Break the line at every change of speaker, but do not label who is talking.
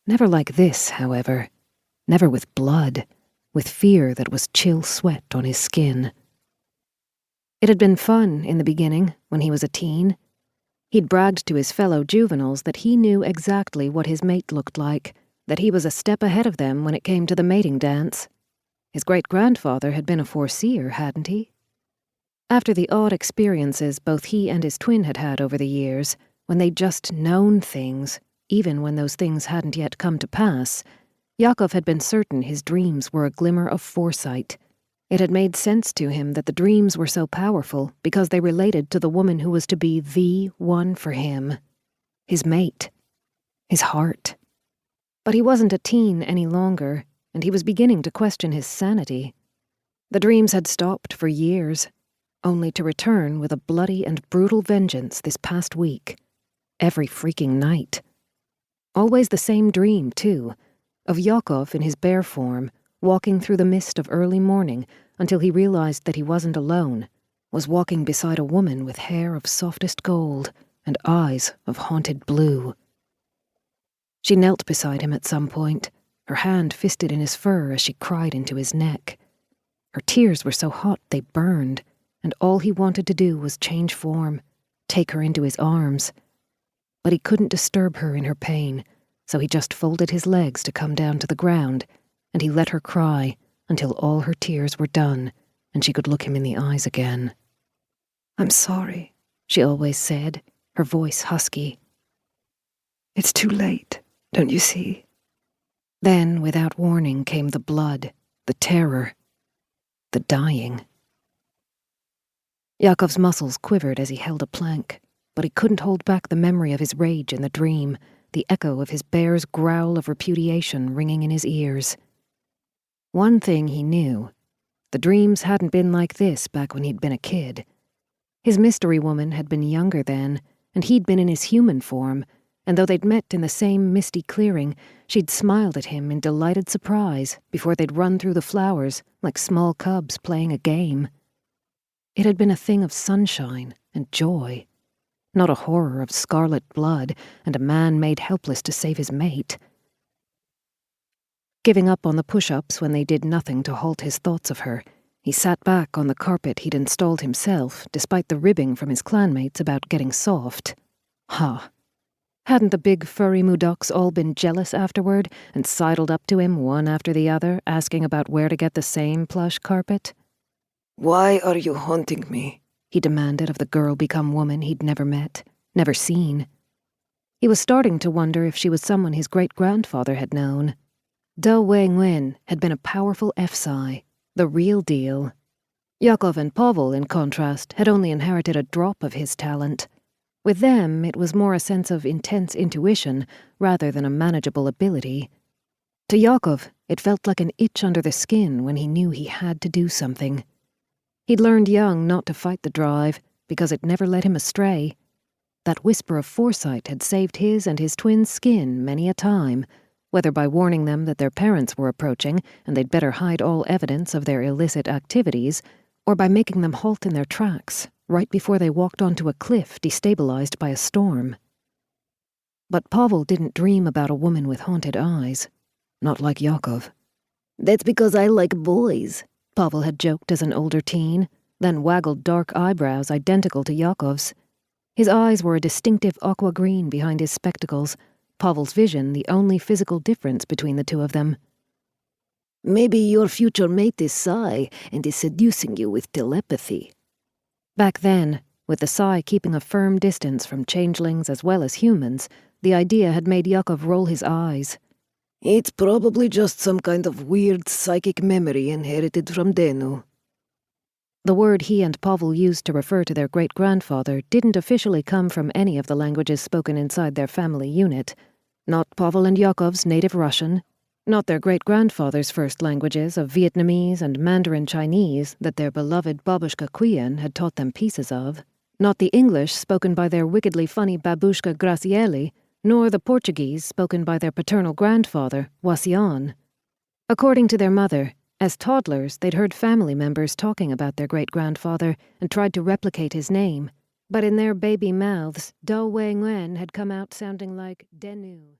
Never like this, however. Never with blood, with fear that was chill sweat on his skin. It had been fun in the beginning, when he was a teen. He'd bragged to his fellow juveniles that he knew exactly what his mate looked like, that he was a step ahead of them when it came to the mating dance. His great-grandfather had been a foreseer, hadn't he? After the odd experiences both he and his twin had had over the years, when they'd just known things, even when those things hadn't yet come to pass, Yakov had been certain his dreams were a glimmer of foresight. It had made sense to him that the dreams were so powerful because they related to the woman who was to be the one for him. His mate. His heart. But he wasn't a teen any longer, and he was beginning to question his sanity. The dreams had stopped for years, only to return with a bloody and brutal vengeance this past week. Every freaking night. Always the same dream, too, of Yakov in his bear form, walking through the mist of early morning until he realized that he wasn't alone, was walking beside a woman with hair of softest gold and eyes of haunted blue. She knelt beside him at some point, her hand fisted in his fur as she cried into his neck. Her tears were so hot they burned, and all he wanted to do was change form, take her into his arms. But he couldn't disturb her in her pain, so he just folded his legs to come down to the ground, and he let her cry until all her tears were done and she could look him in the eyes again. "I'm sorry," she always said, her voice husky. "It's too late, don't you see?" Then, without warning, came the blood, the terror, the dying. Yakov's muscles quivered as he held a plank, but he couldn't hold back the memory of his rage in the dream, the echo of his bear's growl of repudiation ringing in his ears. One thing he knew. The dreams hadn't been like this back when he'd been a kid. His mystery woman had been younger then, and he'd been in his human form, and though they'd met in the same misty clearing, she'd smiled at him in delighted surprise before they'd run through the flowers like small cubs playing a game. It had been a thing of sunshine and joy, not a horror of scarlet blood and a man made helpless to save his mate. Giving up on the push-ups when they did nothing to halt his thoughts of her, he sat back on the carpet he'd installed himself, despite the ribbing from his clanmates about getting soft. Hadn't the big furry mudoks all been jealous afterward and sidled up to him one after the other, asking about where to get the same plush carpet? "Why are you haunting me?" he demanded of the girl-become-woman he'd never met, never seen. He was starting to wonder if she was someone his great-grandfather had known. Dawe had been a powerful F-Psi, the real deal. Yakov and Pavel, in contrast, had only inherited a drop of his talent. With them, it was more a sense of intense intuition rather than a manageable ability. To Yakov, it felt like an itch under the skin when he knew he had to do something. He'd learned young not to fight the drive, because it never led him astray. That whisper of foresight had saved his and his twins' skin many a time, whether by warning them that their parents were approaching and they'd better hide all evidence of their illicit activities, or by making them halt in their tracks, right before they walked onto a cliff destabilized by a storm. But Pavel didn't dream about a woman with haunted eyes. Not like Yakov. "That's because I like boys," Pavel had joked as an older teen, then waggled dark eyebrows identical to Yakov's. His eyes were a distinctive aqua green behind his spectacles, Pavel's vision the only physical difference between the two of them. "Maybe your future mate is Psi and is seducing you with telepathy." Back then, with the Psi keeping a firm distance from changelings as well as humans, the idea had made Yakov roll his eyes. "It's probably just some kind of weird psychic memory inherited from Denu." The word he and Pavel used to refer to their great-grandfather didn't officially come from any of the languages spoken inside their family unit. Not Pavel and Yakov's native Russian, not their great-grandfather's first languages of Vietnamese and Mandarin Chinese that their beloved babushka Quyen had taught them pieces of, not the English spoken by their wickedly funny babushka Graciele, nor the Portuguese spoken by their paternal grandfather, Wasian. According to their mother, as toddlers they'd heard family members talking about their great-grandfather and tried to replicate his name, But in their baby mouths, Dawe Nguyen had come out sounding like Denu.